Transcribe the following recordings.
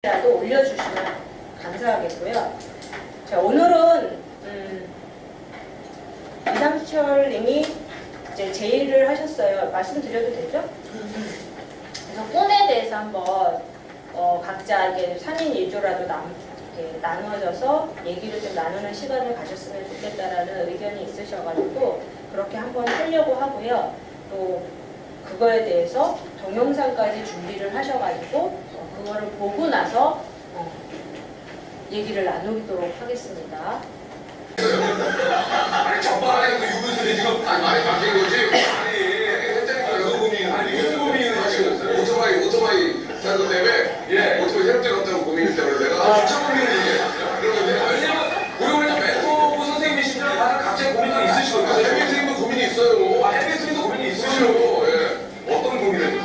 라도 올려주시면 감사하겠고요. 자, 오늘은 이상철님이 이제 제의를 하셨어요. 말씀드려도 되죠? 그래서 꿈에 대해서 한번 각자 이게 3인 1조라도 이렇게 나누어져서 얘기를 좀 나누는 시간을 가졌으면 좋겠다라는 의견이 있으셔가지고 그렇게 한번 하려고 하고요. 또 그거에 대해서 동영상까지 준비를 하셔가지고 그거를 보고 나서 얘기를 나누도록 하겠습니다. 아니 전반에 그 유분수리 지금 많이 바뀐 거지. 아니 했다니까 무슨 고민이 무슨 고민을 하시겠어요? 오토바이 사는 때문에 오토바이 새롭게 갔다고 고민이 때문에 내가 진짜 고민을 얘기해. 그러면 왜냐면 고용을 멘토 선생님이시면 다들 각자의 고민도 있으시거든요. 해비 선생님도 고민이 있어요. 해비 선생님도 고민이 있으시고 어떤 고민을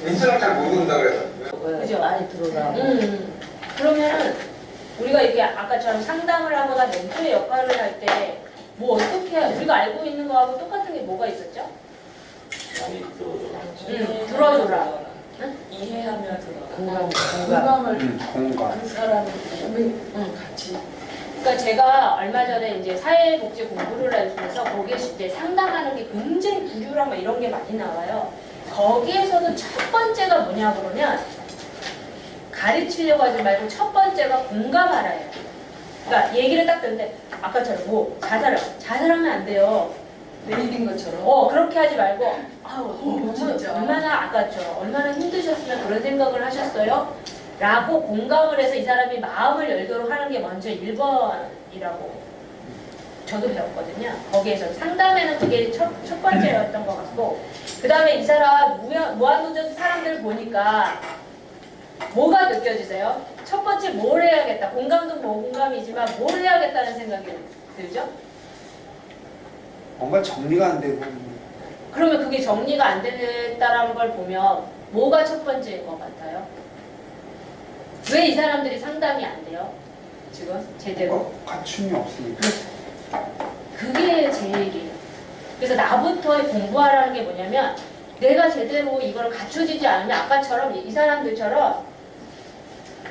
민수랑 잘 모른다 그래서. 그죠? 많이 들어가. 그러면은 우리가 이게 아까처럼 상담을 하거나 멘토의 역할을 할 때 뭐 어떻게 우리가 알고 있는 거하고 똑같은 게 뭐가 있었죠? 많이 들어줘. 들어줘라. 이해하며 들어가. 공감을 공감. 그 사람의 마음을 같이. 그러니까 제가 얼마 전에 이제 사회복지 공부를 하면서 거기에 이제 상담하는 게 굉장히 부유랑 막 이런 게 많이 나와요. 거기에서도 첫 번째가 뭐냐 그러면 가르치려고 하지 말고 첫 번째가 공감하라예요. 그러니까 얘기를 딱 듣는데 아까처럼 뭐 자살하면 안 돼요. 내일인 것처럼. 그렇게 하지 말고 너무 진짜. 얼마나 아까처럼 얼마나 힘드셨으면 그런 생각을 하셨어요? 라고 공감을 해서 이 사람이 마음을 열도록 하는 게 먼저 1번이라고 저도 배웠거든요. 거기에서 상담에는 그게 첫 번째였던 것 같고 그 다음에 이 사람 무한도전 사람들 보니까 뭐가 느껴지세요? 첫 번째 뭘 해야겠다. 공감도 공감이지만 뭘 해야겠다는 생각이 들죠? 뭔가 정리가 안 되고. 그러면 그게 정리가 안 됐다라는 걸 보면 뭐가 첫 번째인 것 같아요? 왜 이 사람들이 상담이 안 돼요? 지금 제대로? 갖춤이 없으니까. 그게 제 얘기예요. 그래서 나부터 공부하라는 게 뭐냐면 내가 제대로 이걸 갖춰지지 않으면 아까처럼 이 사람들처럼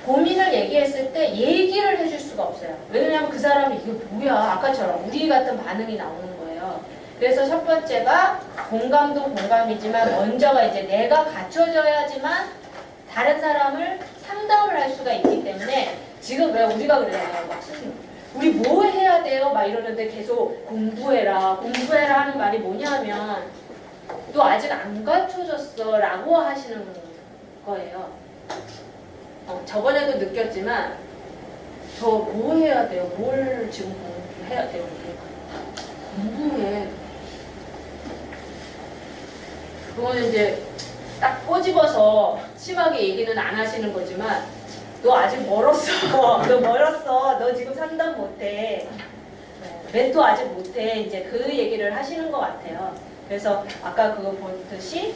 고민을 얘기했을 때 얘기를 해줄 수가 없어요. 왜냐하면 그 사람이 이게 뭐야 아까처럼 우리 같은 반응이 나오는 거예요. 그래서 첫 번째가 공감도 공감이지만 먼저가 이제 내가 갖춰져야지만 다른 사람을 상담을 할 수가 있기 때문에 지금 왜 우리가 그래요? 막 스스로 우리 뭐 해야 돼요? 막 이러는데 계속 공부해라 하는 말이 뭐냐면 너 아직 안 갖춰졌어 라고 하시는 거예요. 저번에도 느꼈지만 저 뭐 해야 돼요? 뭘 지금 공부해야 돼요? 공부해. 그거는 이제 딱 꼬집어서 심하게 얘기는 안 하시는 거지만 너 아직 멀었어. 너 멀었어. 너 지금 상담 못해. 멘토 아직 못해. 이제 그 얘기를 하시는 것 같아요. 그래서 아까 그거 보듯이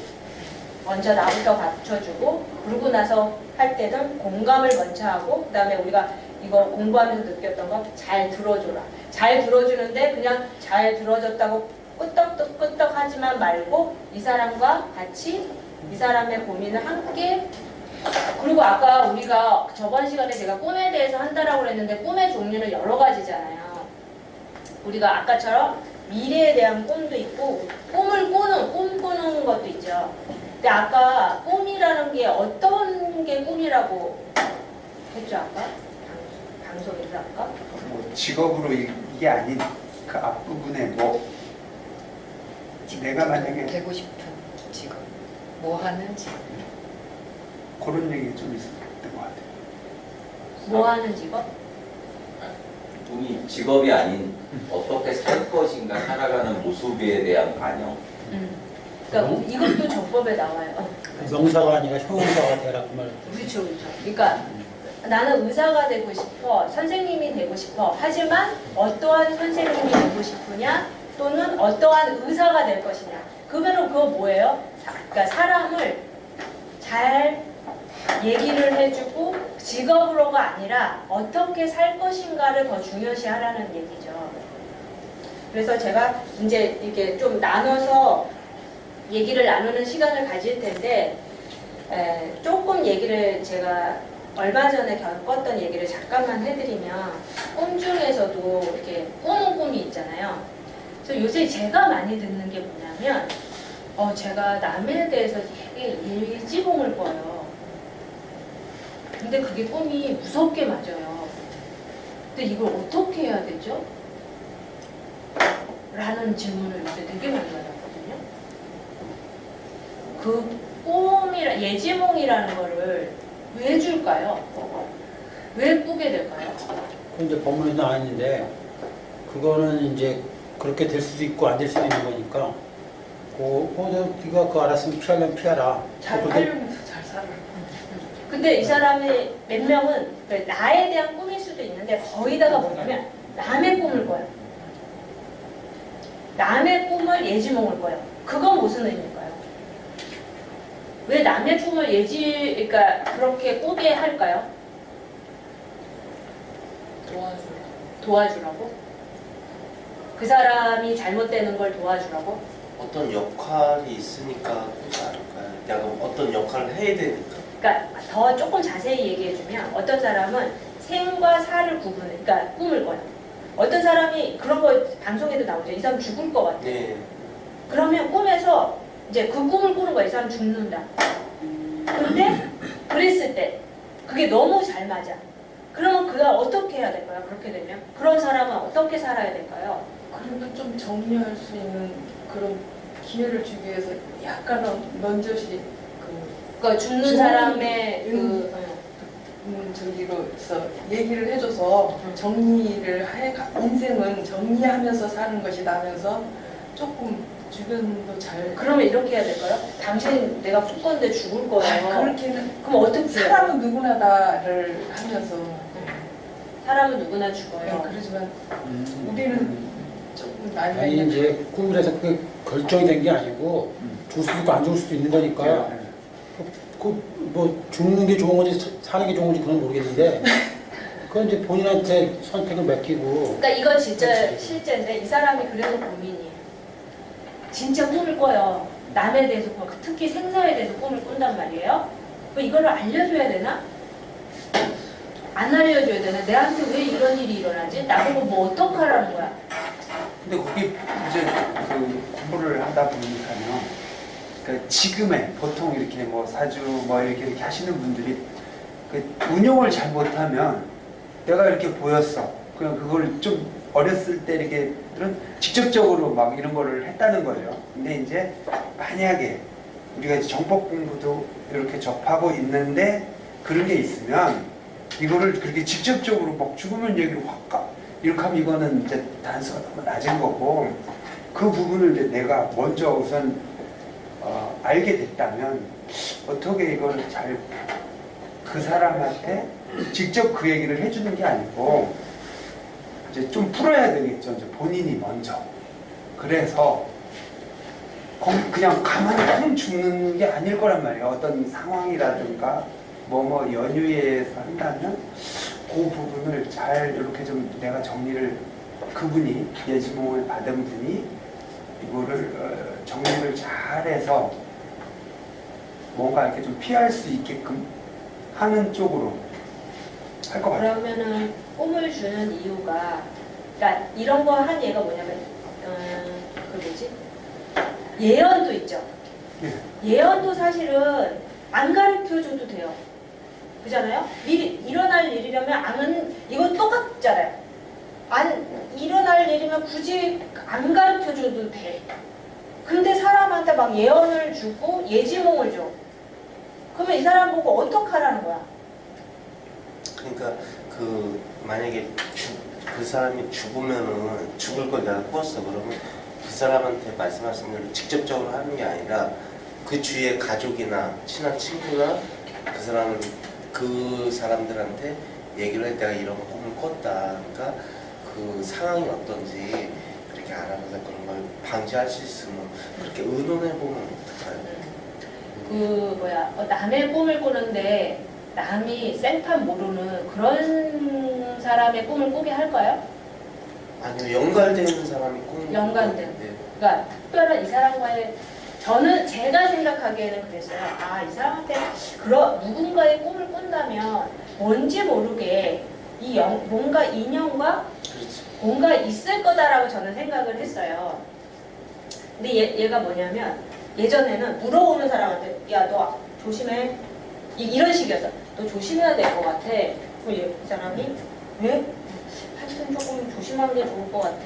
먼저 나부터 갖춰주고 그러고 나서 할 때는 공감을 먼저 하고 그 다음에 우리가 이거 공부하면서 느꼈던 거 잘 들어줘라. 잘 들어주는데 그냥 잘 들어줬다고 끄떡끄떡 하지만 말고 이 사람과 같이 이 사람의 고민을 함께 그리고 아까 우리가 저번 시간에 제가 꿈에 대해서 한다라고 그랬는데 꿈의 종류는 여러 가지잖아요. 우리가 아까처럼 미래에 대한 꿈도 있고 꿈 꾸는 것도 있죠. 근데 아까 꿈이라는 게 어떤 게 꿈이라고 했죠 아까? 방송에서 아까? 뭐 직업으로 이게 아닌 그 앞부분에 뭐 내가 만약에 되고 싶은 직업. 뭐 하는 직업. 그런 얘기 좀 있었던 것 같아요. 뭐 하는 직업? 꿈이 직업이 아닌 어떻게 살 것인가 살아가는 모습에 대한 반영. 그러니까 이것도 정법에 나와요. 명사가 아니라 형용사가 되라 그 말이죠. 그렇죠. 그러니까 나는 의사가 되고 싶어, 선생님이 되고 싶어. 하지만 어떠한 선생님이 되고 싶으냐, 또는 어떠한 의사가 될 것이냐. 그러면 그거 뭐예요? 그러니까 사람을 잘 얘기를 해주고 직업으로가 아니라 어떻게 살 것인가를 더 중요시하라는 얘기죠. 그래서 제가 이제 이렇게 좀 나눠서 얘기를 나누는 시간을 가질 텐데 조금 얘기를 제가 얼마 전에 겪었던 얘기를 잠깐만 해드리면 꿈 중에서도 이렇게 꾸는 꿈이 있잖아요. 그래서 요새 제가 많이 듣는 게 뭐냐면 제가 남에 대해서 되게 일지봉을 꿔요. 근데 그게 꿈이 무섭게 맞아요. 근데 이걸 어떻게 해야 되죠? 라는 질문을 요새 되게 많이 받았거든요. 그 꿈이라 예지몽이라는 거를 왜 줄까요? 왜 꾸게 될까요? 그 이제 법문에도 나왔는데 그거는 이제 그렇게 될 수도 있고 안 될 수도 있는 거니까 네가 그거 알았으면 피하려면 피하라. 잘 그렇게 살려면서 잘 살아. 근데 이 사람의 몇 명은 나에 대한 꿈일 수도 있는데 거의다가 뭐냐면 남의 꿈을 꿔요. 남의 꿈을 예지몽을 꿔요. 그건 무슨 의미일까요? 왜 남의 꿈을 그러니까 그렇게 꾸게 할까요? 도와주라고? 그 사람이 잘못되는 걸 도와주라고? 어떤 역할이 있으니까 그러지 않을까요? 내가 어떤 역할을 해야 되니까. 그러니까 더 조금 자세히 얘기해주면 어떤 사람은 생과 사를 그러니까 꿈을 꿔요. 어떤 사람이 그런 거 방송에도 나오죠. 이 사람 죽을 것 같아. 네. 그러면 꿈에서 이제 그 꿈을 꾸는 거야. 이 사람 죽는다. 근데 그랬을 때 그게 너무 잘 맞아. 그러면 그가 어떻게 해야 될까요? 그렇게 되면 그런 사람은 어떻게 살아야 될까요? 그래도 좀 정리할 수 있는 그런 기회를 주기 위해서 약간은 넌저시 그러니까 죽는 좋은 사람의 저기로서 얘기를 해줘서 정리를 인생은 정리하면서 사는 것이다 하면서 조금 주변도 잘. 그러면 이렇게 해야 될까요? 당신 내가 꿀 건데 죽을 거예요. 그렇게는. 그럼 어떻게 해요? 사람은 누구나 다를 하면서. 사람은 누구나 죽어요. 그러지만 우리는 조금 나이가 아니 이제 꿈을 해서 그게 결정이 된 게 아니고 죽을 수도 있고 안 죽을 수도 있는 거니까 뭐 죽는 게 좋은 건지 사는 게 좋은 건지 그건 모르겠는데 그건 이제 본인한테 선택을 맡기고. 그러니까 이건 진짜 실제인데 이 사람이 그래서 고민이에요. 진짜 꿈을 꿔요. 남에 대해서 특히 생사에 대해서 꿈을 꾼단 말이에요. 뭐 이거를 알려줘야 되나? 안 알려줘야 되나? 내한테 왜 이런 일이 일어나지? 나보고 뭐 어떡하라는 거야? 근데 거기 이제 그 공부를 하다 보니까요. 그 지금의 보통 이렇게 뭐 사주 뭐 이렇게 하시는 분들이 그 운용을 잘 못하면 내가 이렇게 보였어. 그냥 그걸 좀 어렸을 때 이렇게 직접적으로 막 이런 거를 했다는 거죠. 근데 이제 만약에 우리가 이제 정법 공부도 이렇게 접하고 있는데 그런 게 있으면 이거를 그렇게 직접적으로 막 죽으면 얘기를 확 가. 이렇게 하면 이거는 이제 단수가 너무 낮은 거고 그 부분을 이제 내가 먼저 우선 알게 됐다면 어떻게 이걸 잘 그 사람한테 직접 그 얘기를 해주는 게 아니고 이제 좀 풀어야 되겠죠. 이제 본인이 먼저. 그래서 그냥 가만히 콩 죽는 게 아닐 거란 말이에요. 어떤 상황이라든가 뭐 연유에서 한다면 그 부분을 잘 이렇게 좀 내가 정리를 그분이 예지몽을 받은 분이 이거를 정리를 잘해서 뭔가 이렇게 좀 피할 수 있게끔 하는 쪽으로 할 것 같아요. 그러면은 꿈을 주는 이유가 그러니까 이런 거 한 예가 뭐냐면 그 뭐지? 예언도 있죠. 예. 예언도 사실은 안 가르쳐줘도 돼요. 그잖아요? 미리 일어날 일이라면 이건 똑같잖아요. 안 일어날 일이면 굳이 안 가르쳐줘도 돼. 근데 사람한테 막 예언을 주고 예지몽을 줘. 그러면 이 사람 보고 어떡하라는 거야? 그러니까 그 만약에 그 사람이 죽으면은 죽을 걸 내가 꾸었어. 그러면 그 사람한테 말씀하신 대로 직접적으로 하는 게 아니라 그 주위의 가족이나 친한 친구나 그 사람들한테 얘기를 해. 내가 이런 꿈을 꿨다. 그러니까 그 상황이 어떤지 그렇게 알아봐서 그런 걸 방지할 수 있으면 그렇게 의논해 보면 어떨까요? 남의 꿈을 꾸는데 남이 생판 모르는 그런 사람의 꿈을 꾸게 할까요? 아니요, 연관되는 사람이 꿈을 연관된. 네. 그러니까 특별한 이 사람과의 저는 제가 생각하기에는 그랬어요. 아, 이 사람한테 누군가의 꿈을 꾼다면 뭔지 모르게 뭔가 인연과 뭔가 있을 거다라고 저는 생각을 했어요. 근데 얘가 뭐냐면 예전에는 물어오는 사람한테 야, 너 조심해. 이런 식이었어. 너 조심해야 될 것 같아. 그럼 이 사람이 왜? 하여튼 조금 조심하는 게 좋을 것 같아.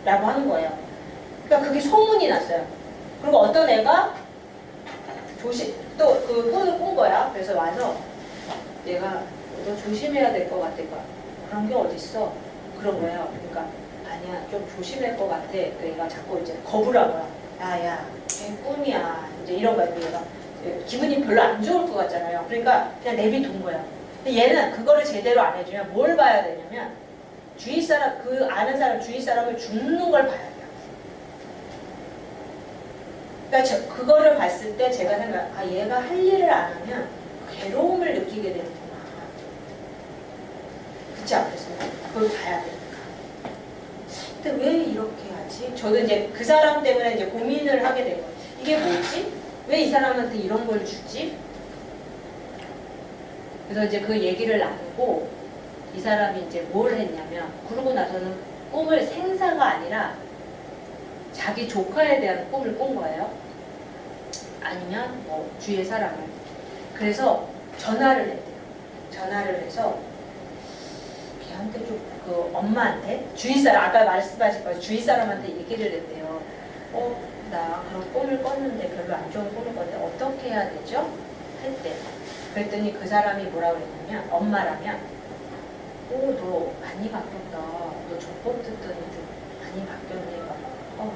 라고 하는 거예요. 그러니까 그게 소문이 났어요. 그리고 어떤 애가 또 그 꿈을 꾼 거야. 그래서 와서 내가 너 조심해야 될 것 같아. 그런 게 어딨어? 그런 거예요. 그러니까 아니야, 좀 조심할 것 같아. 얘가 자꾸 이제 겁을 하고요. 야, 걔 꿈이야. 이제 이런 거예요. 얘가 기분이 별로 안 좋을 것 같잖아요. 그러니까 그냥 내비둔 거야. 근데 얘는 그거를 제대로 안 해주면 뭘 봐야 되냐면 주위 사람, 그 아는 사람, 주위 사람을 죽는 걸 봐야 돼요. 그러니까 그거를 봤을 때 제가 얘가 할 일을 안 하면 괴로움을 느끼게 되는구나. 그렇지 않겠습니까? 그걸 봐야 되니까. 근데 왜 이렇게 하지? 저도 이제 그 사람 때문에 이제 고민을 하게 된 거예요. 이게 뭐지? 왜 이 사람한테 이런 걸 주지? 그래서 이제 그 얘기를 나누고 이 사람이 이제 뭘 했냐면 그러고 나서는 꿈을 생사가 아니라 자기 조카에 대한 꿈을 꾼 거예요. 아니면 뭐 주위의 사람을. 그래서 전화를 했대요. 전화를 해서 걔한테 좀 그 엄마한테 주위 사람 아까 말씀하신 거 주위 사람한테 얘기를 했대요. 나 그런 꿈을 꿨는데 별로 안 좋은 꿈을 꿨는데 어떻게 해야 되죠? 했대. 그랬더니 그 사람이 뭐라고 그랬냐면 엄마라면 너 많이 바뀌었다. 너 저법 듣더니 좀 많이 바뀌었네.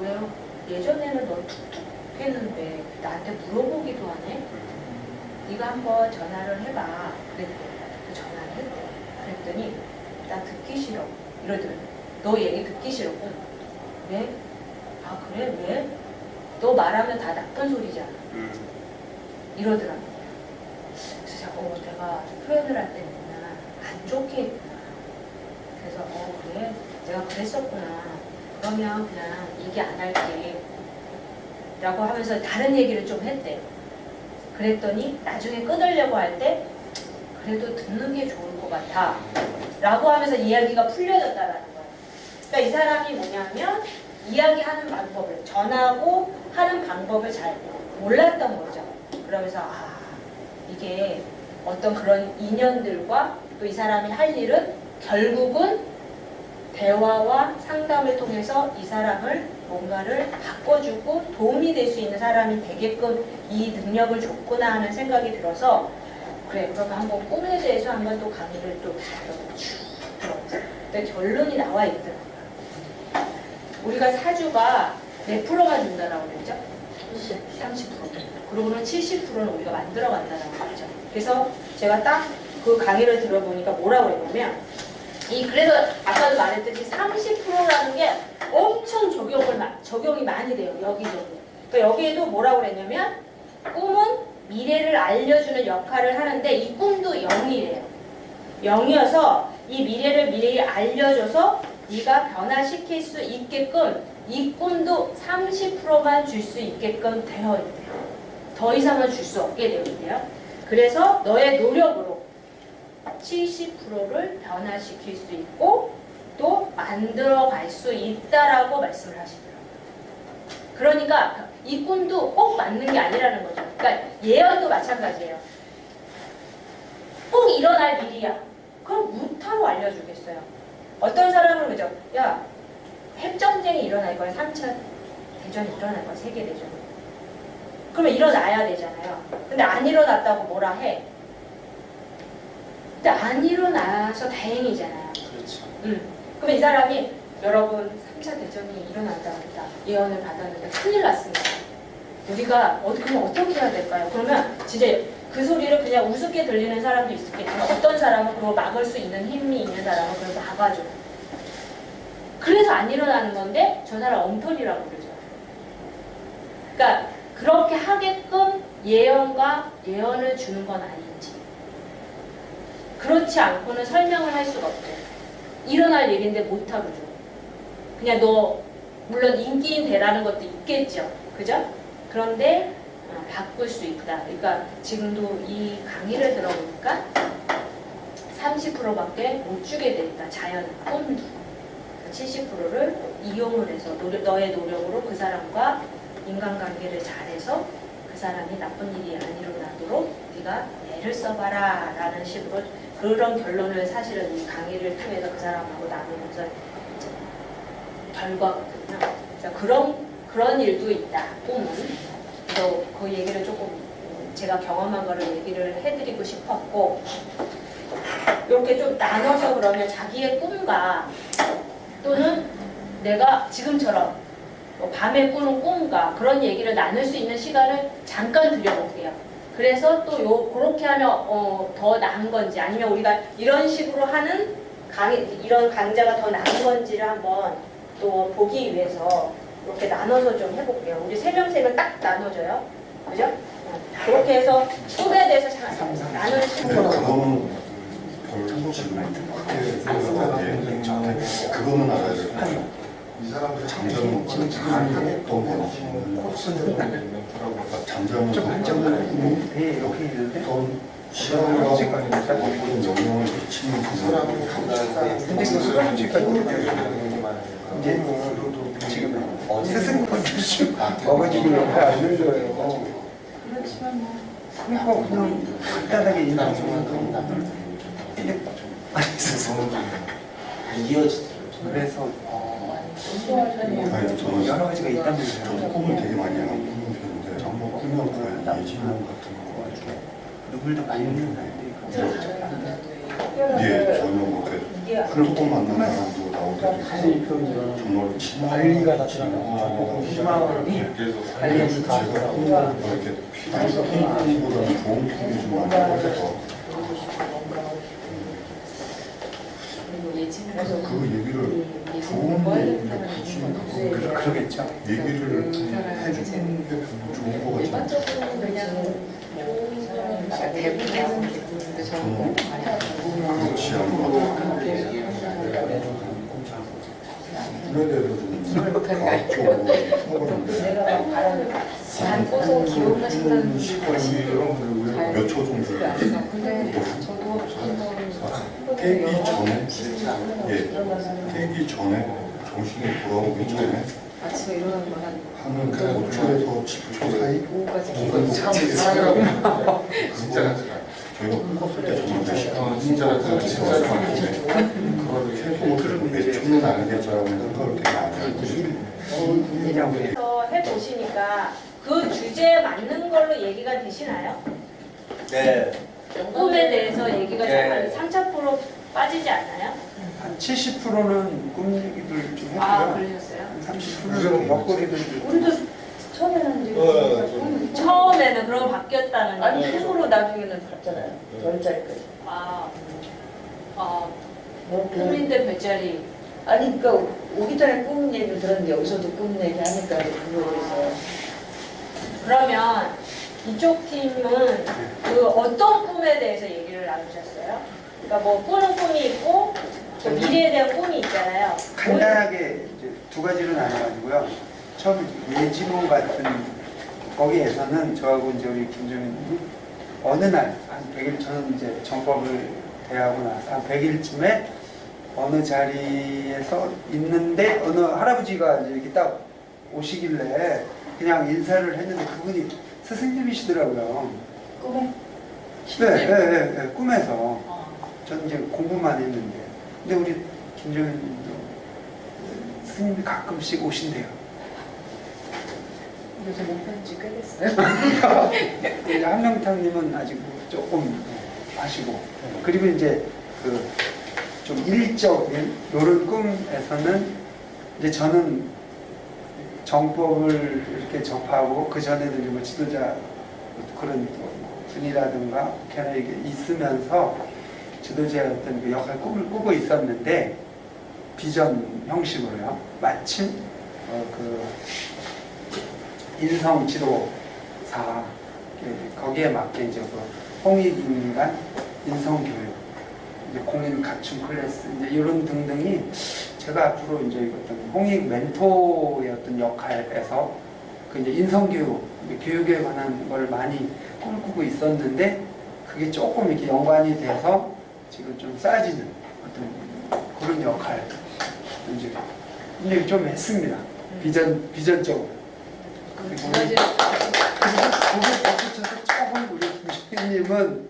왜요? 예전에는 너 툭툭 했는데 나한테 물어보기도 하네. 네가 한번 전화를 해봐. 그랬대. 전화를 했대. 그랬더니 나 듣기 싫어. 이러더니 너 얘기 듣기 싫어. 왜? 아 그래? 왜? 너 말하면 다 나쁜 소리잖아. 이러더라고요. 그래서 자꾸 내가 표현을 할 때 맨날 안 좋게 했구나. 그래서 그래? 내가 그랬었구나. 그러면 그냥 얘기 안 할게. 라고 하면서 다른 얘기를 좀 했대. 그랬더니 나중에 끊으려고 할 때 그래도 듣는 게 좋을 것 같아. 라고 하면서 이야기가 풀려졌다라는 거예요. 그러니까 이 사람이 뭐냐면 이야기하는 방법을 전하고 하는 방법을 잘 몰랐던 거죠. 그러면서 이게 어떤 그런 인연들과 또 이 사람이 할 일은 결국은 대화와 상담을 통해서 이 사람을 뭔가를 바꿔주고 도움이 될 수 있는 사람이 되게끔 이 능력을 줬구나 하는 생각이 들어서 그래 그러면 한번 꿈에 대해서 한번 또 강의를 또 쭉 들어보세요. 근데 결론이 나와 있더라고요. 우리가 사주가 몇 프로만 준다라고 그랬죠? 30%. 그러고는 70%는 우리가 만들어 간다라고 그랬죠. 그래서 제가 딱 그 강의를 들어보니까 뭐라고 했냐면 그래서 아까도 말했듯이 30%라는 게 엄청 적용이 많이 돼요. 여기저기. 그러니까 여기에도 뭐라고 그랬냐면 꿈은 미래를 알려주는 역할을 하는데 이 꿈도 0이래요. 0이어서 이 미래를 미리 알려줘서 네가 변화시킬 수 있게끔 이 꿈도 30%만 줄 수 있게끔 되어 있대요. 더 이상은 줄 수 없게 되어 있대요. 그래서 너의 노력으로 70%를 변화시킬 수 있고 또 만들어갈 수 있다라고 말씀을 하시더라고요. 그러니까 이 꿈도 꼭 맞는 게 아니라는 거죠. 그러니까 예언도 마찬가지예요. 꼭 일어날 일이야. 그럼 무타로 알려주겠어요. 어떤 사람은 그죠? 야, 핵전쟁이 일어날 거야. 3차 대전이 일어날 거야. 세계대전. 그러면 일어나야 되잖아요. 근데 안 일어났다고 뭐라 해. 근데 안 일어나서 다행이잖아요. 그렇죠. 그러면 이 사람이 여러분 3차 대전이 일어난다고 했다. 예언을 받았는데 큰일 났습니다. 우리가 그럼 어떻게 해야 될까요? 그러면 진짜 그 소리를 그냥 우습게 들리는 사람도 있겠지만 어떤 사람은 그거 막을 수 있는 힘이 있는 사람은 그걸 막아줘요. 그래서 안 일어나는 건데 저 사람 엉터리라고 그러죠. 그러니까 그렇게 하게끔 예언을 주는 건 아닌지 그렇지 않고는 설명을 할 수가 없죠. 일어날 일인데 못하고 줘. 그냥 너 물론 인기인 되라는 것도 있겠죠. 그죠? 그런데 바꿀 수 있다. 그러니까 지금도 이 강의를 들어보니까 30%밖에 못 주게 돼 있다. 자연 꿈 70%를 이용을 해서 너의 노력으로 그 사람과 인간관계를 잘해서 그 사람이 나쁜 일이 안 일어나도록 네가 애를 써봐라 라는 식으로 그런 결론을 사실은 이 강의를 통해서 그 사람하고 나누면서 결과거든요. 그런 일도 있다. 꿈은. 그래서 그 얘기를 조금 제가 경험한 거를 얘기를 해드리고 싶었고 이렇게 좀 나눠서 그러면 자기의 꿈과 또는 내가 지금처럼 뭐 밤에 꾸는 꿈과 그런 얘기를 나눌 수 있는 시간을 잠깐 드려볼게요. 그래서 또 그렇게 하면 더 나은 건지 아니면 우리가 이런 식으로 하는 이런 강좌가 더 나은 건지를 한번 또 보기 위해서 이렇게 나눠서 좀 해볼게요. 우리 3명 딱 나눠줘요. 그죠? 그렇게 해서 꿈에 대해서 나눌 수 있는 거. 그거는 별 지금 크게 생각하기에 그거는 알아야 돼요. 이 사람들 잠자는 거는 어떤 거지? 잠자는 거는 이렇게 있는데 어떤 시간과 모든 영향을 미치는 그 사람을 근데 그 수강지까지 이제 지금 스승권 주시고 어가지고 옆에 앉는 거예요. 그렇지만 뭐 그러니까 그냥 간단하게 인상하고 그래서 아니 저는 여러 가지가 있다면서요. 저도 꿈을 되게 많이 하는 편인데 정보 꾸면 그 예지몽 같은 거 이렇게 눈물도 많이 흘리는데 예 전혀 그렇게 한두 번 만난 사람도 나오더라도 정말 관리가 나타나고 희망을 관리를 다 제가 이렇게 꿈보다는 좋은 꿈이 좀 많이 걸려서 그 얘기를 좋은 얘기를 굳이 그걸 그러겠죠. 얘기를 해주는 게 별로 좋은 거 같지 않아요. 저는 그렇지 않은 것 같아요. 꿈에 대해서 좀 과학적으로 해보는데 안고서 기억하신다는 몇 초 정도 근데 저도 깨기 전에 깨기 전에 정신이 돌아오기 전에 아침에 일어나는 한 5초에서 10초 사이 오후까지 사람이라고 저희가 꿈꿨을 때 정말 몇 시간 진짜 진짜를 봤는데 그거를 계속 몇 초는 아니겠지라는 생각을 되게 많이 하고 그래서 해보시니까 그 주제에 맞는 걸로 얘기가 되시나요? 네. 꿈에 대해서 얘기가 네. 잘 3차포로 빠지지 않나요? 한 70%는 꿈 얘기를 좀 아, 했고요. 그러셨어요? 30%는 먹거리들 우리도 처음에는 이제 처음에는 그럼 바뀌었다는 아니 얘기예요? 꿈으로 나중에는 봤잖아요. 별자리까지. 아, 뭐 꿈인데 별자리. 아니 그러니까 오기 전에 꿈 얘기를 들었는데 여기서도 꿈 얘기 하니까 그거에서 그러면 이쪽 팀은 그 어떤 꿈에 대해서 얘기를 나누셨어요? 그러니까 뭐 꾸는 꿈이 있고 또 미래에 대한 꿈이 있잖아요. 간단하게 이제 두 가지로 나눠가지고요. 처음 예지몽 같은 거기에서는 저하고 이제 우리 김정현님이 어느 날 한 100일 저는 이제 정법을 대하고 나서 한 100일쯤에 어느 자리에서 있는데 어느 할아버지가 이제 이렇게 딱 오시길래 그냥 인사를 했는데 그분이 스승님이시더라고요. 꿈에 네, 꿈에서. 저는 이제 공부만 했는데. 근데 우리 김정현님도 스님이 가끔씩 오신대요. 요즘 못 뵌지 꽤 됐어요. 이제 한명탁님은 아직 조금 하시고. 그리고 이제 그 좀 일적인 이런 꿈에서는 이제 저는 정법을 이렇게 접하고 그 전에도 이제 뭐 지도자 그런 분이라든가 걔네 있으면서 지도자의 어떤 그 역할 꿈을 꾸고 있었는데 비전 형식으로요. 마침 그 인성 지도사 거기에 맞게 이제 그 홍익인간 인성 교육 이제 공인 갖춤 클래스 이제 이런 등등이 제가 앞으로 이제 어떤 홍익 멘토의 어떤 역할에서 그 이제 인성교육, 교육에 관한 걸 많이 꿈을 꾸고 있었는데 그게 조금 이렇게 연관이 돼서 지금 좀 싸지는 어떤 그런 역할 이제 근데 좀 했습니다. 비전적으로. 그럼 두 그리고 가지를 거기에 덧붙여서 조금 우리 김수희님은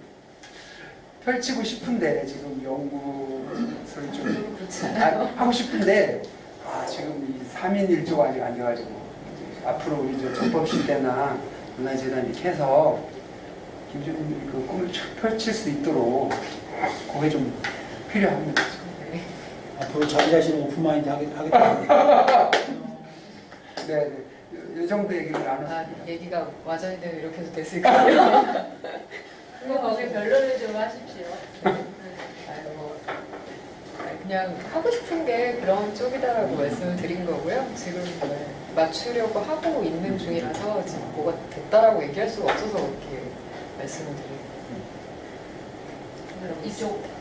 펼치고 싶은데 지금 연구를 좀 하고 싶은데 지금 이 3인 1조가 아직 안 돼가지고 이제 앞으로 우리 저 전법시대나 문화재단 이렇게 해서 김주님이 그 꿈을 쫙 펼칠 수 있도록 그게 좀 필요합니다. 앞으로 자기 자신을 오픈마인드 하겠다. 네, 이 정도 얘기를 나눴습니다. 얘기가 와전인데 이렇게 해도 됐을까요? 그거 거기 변론을 좀 하십시오. 그냥 하고 싶은 게 그런 쪽이다라고 말씀을 드린 거고요. 지금 맞추려고 하고 있는 중이라서 지금 뭐가 됐다라고 얘기할 수가 없어서 그렇게 말씀을 드리고. 그럼 이쪽은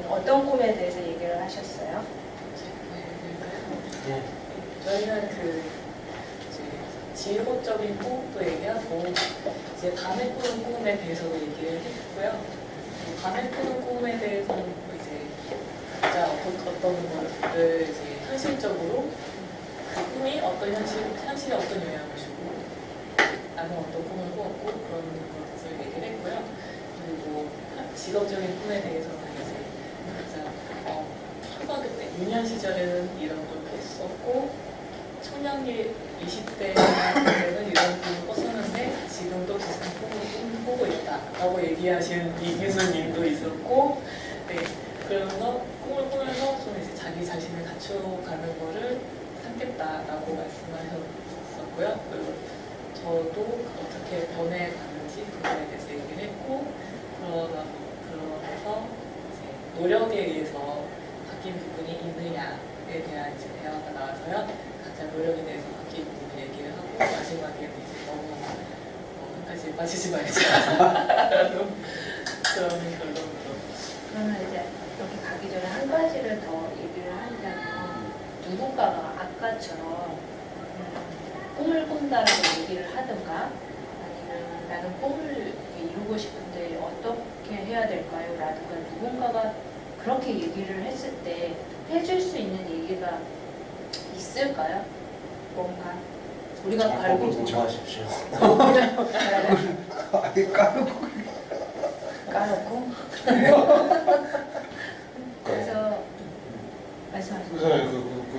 어떤 꿈에 대해서 얘기를 하셨어요? 저희는 그 지휘고적인 꿈도 얘기하고 이제 밤에 꾸는 꿈에 대해서도 얘기를 했고요. 밤에 꾸는 꿈에 대해서는 이제 각자 어떤 거를 이제 현실적으로 그 꿈이 어떤 현실에 어떤 영향을 주고 나는 어떤 꿈을 꾸었고 그런 것을 얘기를 했고요. 그리고 직업적인 꿈에 대해서는 이제 각자 초등학교 때 유년 시절에는 이런 걸 했었고 청년기 20대 때는 이런 꿈을 꿨었는데 지금도 비슷한 꿈을 꾸고 있다라고 얘기하시는 이규수님도 있었고 네, 그래서 꿈을 꾸면서 좀 이제 자기 자신을 갖춰가는 거를 삼겠다라고 말씀하셨었고요. 그리고 저도 어떻게 변해가는지 그거에 대해서 얘기를 했고 그러면서 이제 노력에 의해서 바뀐 부분이 있느냐에 대한 이제 대화가 나와서요. 각자 노력에 대해서 바뀐 부분 얘기를 하고 마지막에는 이제 너무 한 가지에 빠지지 말자 그런 결론으로. 그러면 이제 이렇게 가기 전에 한 가지를 더 얘기를 하자면 누군가가 아까처럼 꿈을 꾼다라고 얘기를 하든가 아니면 나는 꿈을 이루고 싶은데 어떻게 해야 될까요? 라든가 누군가가 그렇게 얘기를 했을 때 해줄 수 있는 얘기가 있을까요? 뭔가 우리가 정법을 갈고 공부하십시오. 까놓고 그래서 말씀하세요. 우선 그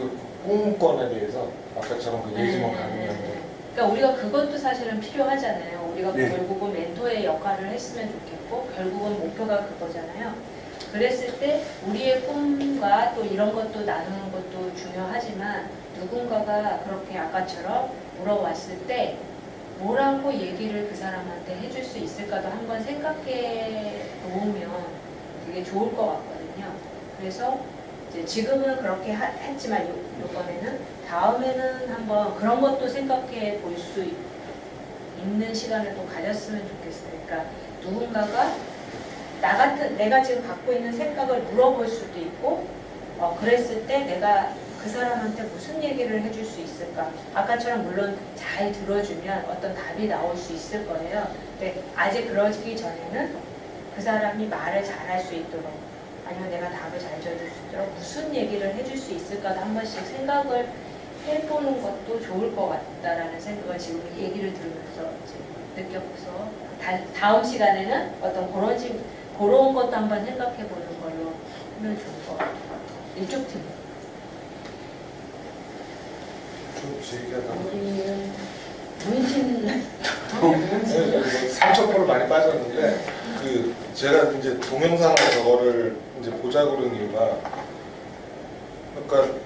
꿈권에 대해서 아까처럼 그 예지몽 가능한데 그러니까 우리가 그것도 사실은 필요하잖아요. 우리가 네. 결국은 멘토의 역할을 했으면 좋겠고 결국은 목표가 그거잖아요. 그랬을 때 우리의 꿈과 또 이런 것도 나누는 것도 중요하지만 누군가가 그렇게 아까처럼 물어봤을 때 뭐라고 얘기를 그 사람한테 해줄 수 있을까도 한번 생각해 놓으면 되게 좋을 것 같거든요. 그래서 이제 지금은 그렇게 했지만 요번에는 다음에는 한번 그런 것도 생각해 볼 수 있는 시간을 또 가졌으면 좋겠어요. 그러니까 누군가가 내가 지금 갖고 있는 생각을 물어볼 수도 있고 그랬을 때 내가 그 사람한테 무슨 얘기를 해줄 수 있을까? 아까처럼 물론 잘 들어주면 어떤 답이 나올 수 있을 거예요. 근데 아직 그러기 전에는 그 사람이 말을 잘할 수 있도록 아니면 내가 답을 잘 줘줄 수 있도록 무슨 얘기를 해줄 수 있을까도 한 번씩 생각을 해보는 것도 좋을 것 같다라는 생각을 지금 얘기를 들으면서 느껴서 다음 시간에는 어떤 그런 것도 한번 생각해 보는 걸로 하면 좋을 것 같아요. 이쪽 팀. 제 얘기하다 우리는 문신 삼척포를 많이 빠졌는데 그 제가 이제 동영상을 저거를 이제 보자고 그런 이유가 그러니까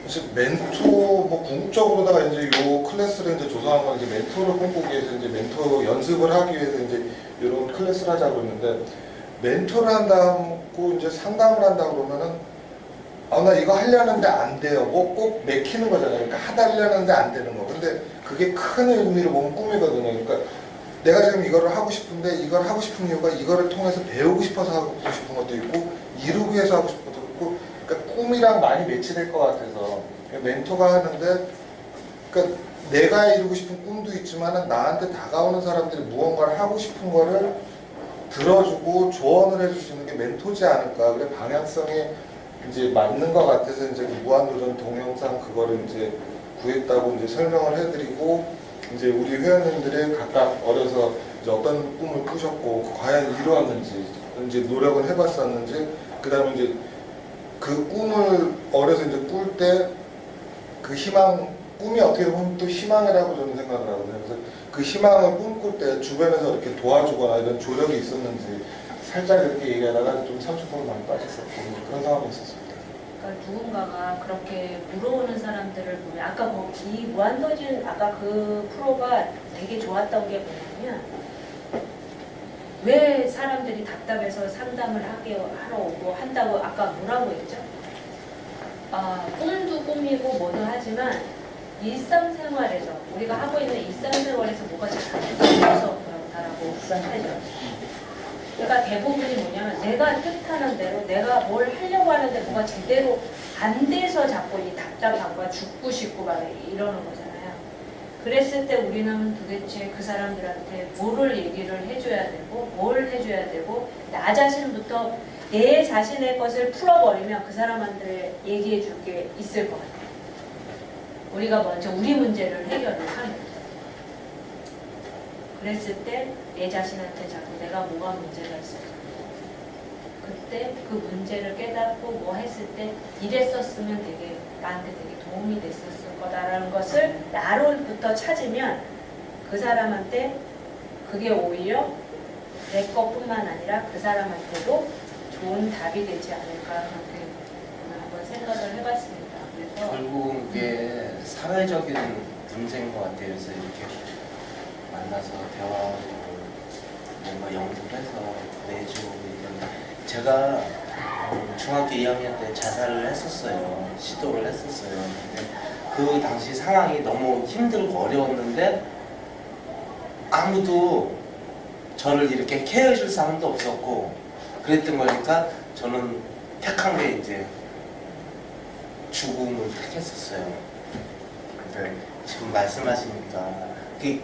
이제 멘토 뭐 궁극적으로다가 이제 요 클래스를 이제 조성한 건 이제 멘토를 꿈꾸기 위해서 이제 멘토 연습을 하기 위해서 이제 이런 클래스를 하자고 했는데 멘토를 한다고 이제 상담을 한다 그러면은 나 이거 하려는데 안 돼요. 뭐 꼭 맥히는 거잖아요. 그러니까 하려는데 안 되는 거. 근데 그게 큰 의미로 보면 꿈이거든요. 그러니까 내가 지금 이거를 하고 싶은데 이걸 하고 싶은 이유가 이거를 통해서 배우고 싶어서 하고 싶은 것도 있고 이루기 위해서 하고 싶은 것도 있고 그러니까 꿈이랑 많이 매치될 것 같아서 멘토가 하는데 그러니까 내가 이루고 싶은 꿈도 있지만 나한테 다가오는 사람들이 무언가를 하고 싶은 거를 들어주고 조언을 해줄 수 있는 게 멘토지 않을까. 그래 방향성이 이제 맞는 것 같아서 이제 그 무한도전 동영상 그거를 이제 구했다고 이제 설명을 해드리고 이제 우리 회원님들이 각각 어려서 이제 어떤 꿈을 꾸셨고 과연 이루었는지 이제 노력을 해봤었는지 그다음에 이제 그 꿈을 어려서 이제 꿀 때 그 희망 꿈이 어떻게 보면 또 희망이라고 저는 생각을 하거든요. 그래서 그 희망을 꿈꿀 때 주변에서 이렇게 도와주거나 이런 조력이 있었는지 살짝 이렇게 얘기하다가 좀 30% 많이 빠졌었고 그런 상황이 있었습니다. 그러니까 누군가가 그렇게 물어오는 사람들을 보면 아까 이 무한도전 아까 그 프로가 되게 좋았던 게 뭐냐면 왜 사람들이 답답해서 상담을 하러 오고 한다고 아까 뭐라고 했죠? 꿈도 꿈이고 뭐도 하지만 일상생활에서 우리가 하고 있는 일상생활에서 뭐가 잘못돼서 그렇다라고 하죠. 그러니까 대부분이 뭐냐면 내가 뜻하는 대로 내가 뭘 하려고 하는데 뭐가 제대로 안 돼서 자꾸 이 답답함과 죽고 싶고 막 이러는 거잖아요. 그랬을 때 우리는 도대체 그 사람들한테 뭐를 얘기를 해줘야 되고 뭘 해줘야 되고 나 자신부터 내 자신의 것을 풀어버리면 그 사람한테 얘기해 줄 게 있을 것 같아요. 우리가 먼저 우리 문제를 해결을 하면 그랬을 때 내 자신한테 자꾸 내가 뭐가 문제가 있을까 그때 그 문제를 깨닫고 뭐 했을 때 이랬었으면 되게 나한테 되게 도움이 됐었을 거다라는 것을 나로부터 찾으면 그 사람한테 그게 오히려 내 것뿐만 아니라 그 사람한테도 좋은 답이 되지 않을까 그렇게 한번 생각을 해봤습니다. 그래서 결국은 그게 사회적인 문제인 것 같아요. 그래서 이렇게 만나서 대화하고 뭔가 연구해서 내주고 이런 제가 중학교 2학년 때 자살을 했었어요. 시도를 했었어요. 근데 그 당시 상황이 너무 힘들고 어려웠는데 아무도 저를 이렇게 케어해줄 사람도 없었고 그랬던 거니까 저는 택한 게 이제 죽음을 택했었어요. 근데 지금 말씀하시니까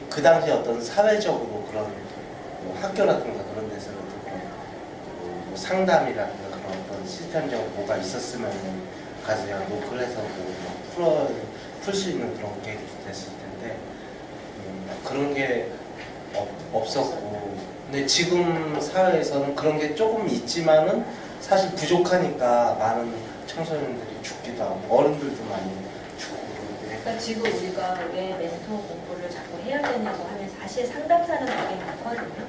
그 당시 어떤 사회적으로 그런 뭐 학교라든가 그런 데서는 뭐 상담이라든가 그런 어떤 시스템적으로 뭐가 있었으면 가서 그냥 노크를 해서 풀 수 있는 그런 계획이 됐을 텐데 그런 게 없었고 근데 지금 사회에서는 그런 게 조금 있지만은 사실 부족하니까 많은 청소년들이 죽기도 하고 어른들도 많이 죽고 그러니까 지금 우리가 왜 멘토 공부를 자꾸 해야 되냐고 하면 사실 상담사는 되게 많거든요.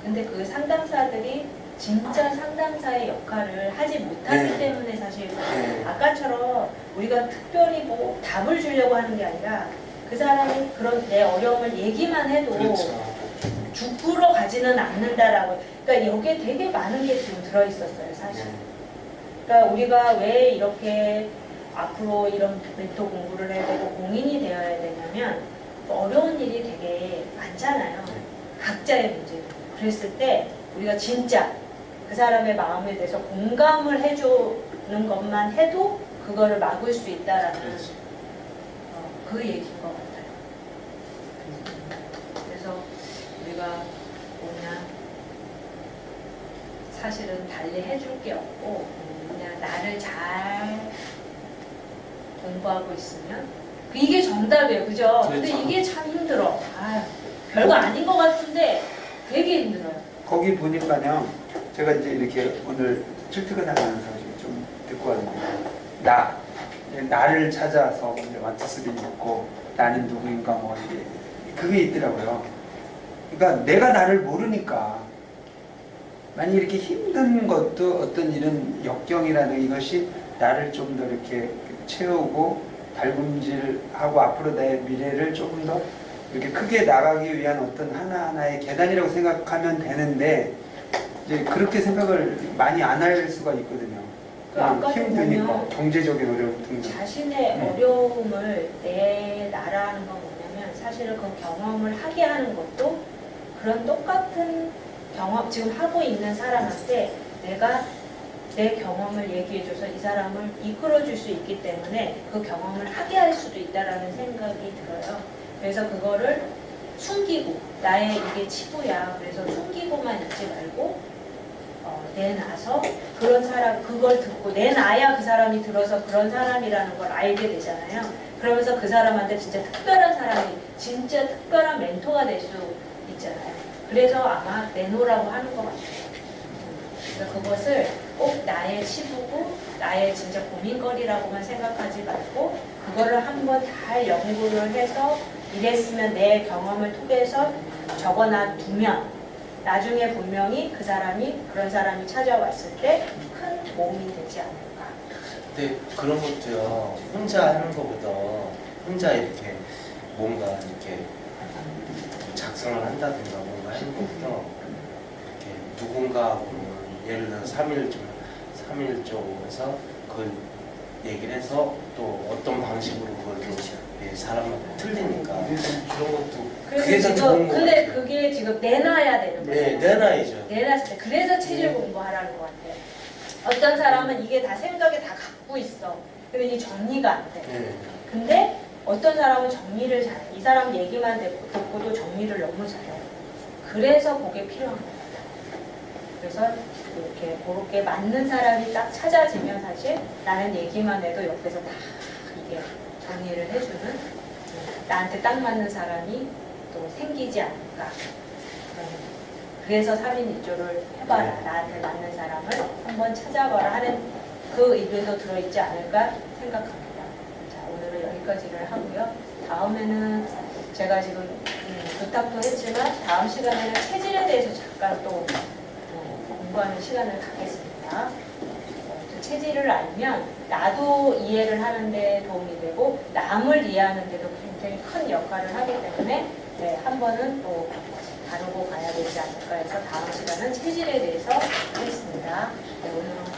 근데 그 상담사들이 진짜 상담사의 역할을 하지 못하기 때문에 사실 아까처럼 우리가 특별히 뭐 답을 주려고 하는 게 아니라 그 사람이 그런 내 어려움을 얘기만 해도 죽으러 가지는 않는다라고. 그러니까 여기에 되게 많은 게 지금 들어있었어요, 사실. 그러니까 우리가 왜 이렇게 앞으로 이런 멘토 공부를 해야 되고 공인이 되어야 되냐면 어려운 일이 되게 많잖아요. 각자의 문제. 그랬을 때 우리가 진짜 그 사람의 마음에 대해서 공감을 해주는 것만 해도 그거를 막을 수 있다라는 그 얘기인 것 같아요. 그래서 우리가 뭐냐 사실은 달리 해줄 게 없고 그냥 나를 잘 공부하고 있으면 이게 정답이에요. 그죠? 근데 이게 참 힘들어. 별거 아닌 것 같은데 되게 힘들어요. 거기 보니까요, 제가 이제 이렇게 오늘 출퇴근하면서 좀 듣고 왔는데, 나를 찾아서 완투스를 읽고, 나는 누구인가, 뭐, 그게 있더라고요. 그러니까 내가 나를 모르니까, 만약 이렇게 힘든 것도 어떤 이런 역경이라는 이것이 나를 좀 더 이렇게 채우고, 달굼질하고 앞으로 내 미래를 조금 더 이렇게 크게 나가기 위한 어떤 하나하나의 계단이라고 생각하면 되는데 이제 그렇게 생각을 많이 안 할 수가 있거든요. 힘드니까 경제적인 어려움 등등. 자신의 어려움을 내나라는 건 뭐냐면 사실은 그 경험을 하게 하는 것도 그런 똑같은 경험 지금 하고 있는 사람한테 내가 내 경험을 얘기해줘서 이 사람을 이끌어줄 수 있기 때문에 그 경험을 하게 할 수도 있다라는 생각이 들어요. 그래서 그거를 숨기고 나의 이게 치부야. 그래서 숨기고만 있지 말고 내놔서 그런 사람 그걸 듣고 내놔야 그 사람이 들어서 그런 사람이라는 걸 알게 되잖아요. 그러면서 그 사람한테 진짜 특별한 사람이 진짜 특별한 멘토가 될 수 있잖아요. 그래서 아마 내놓으라고 하는 것 같아요. 그래서 그것을 꼭 나의 치부고 나의 진짜 고민거리라고만 생각하지 말고 그거를 한번 잘 연구를 해서 이랬으면 내 경험을 통해서 적어놔 두면 나중에 분명히 그 사람이 그런 사람이 찾아왔을 때 큰 도움이 되지 않을까. 근데 그런 것도요. 혼자 하는 것보다 혼자 이렇게 뭔가 이렇게 작성을 한다든가 뭔가 하는 것보다 이렇게 누군가 예를 들어서 3일 쪽에서 그걸 얘기를 해서 또 어떤 방식으로 그걸 또 사람은 틀리니까 그런 것도 그게 더 좋은 거 근데 같아요. 그게 지금 내놔야 되는 거예요. 네, 내놔야죠. 내놨을 때 그래서 체질 공부하라는 것 같아요. 어떤 사람은 이게 다 생각에 다 갖고 있어. 근데 이게 정리가 안 돼. 네. 근데 어떤 사람은 정리를 잘해. 이 사람 얘기만 듣고도 정리를 너무 잘해. 그래서 그게 필요한 거예요. 그래서 이렇게 그렇게 맞는 사람이 딱 찾아지면 사실 나는 얘기만 해도 옆에서 다 이게 정리를 해주는 나한테 딱 맞는 사람이 또 생기지 않을까. 그래서 3인 1조를 해봐라. 나한테 맞는 사람을 한번 찾아봐라 하는 그 의도도 들어있지 않을까 생각합니다. 자, 오늘은 여기까지를 하고요. 다음에는 제가 지금 부탁도 했지만 다음 시간에는 체질에 대해서 잠깐 또 공부하는 시간을 갖겠습니다. 그 체질을 알면 나도 이해를 하는데 도움이 되고 남을 이해하는 데도 굉장히 큰 역할을 하기 때문에 네, 한 번은 또 다루고 가야 되지 않을까 해서 다음 시간은 체질에 대해서 하겠습니다. 네, 오늘은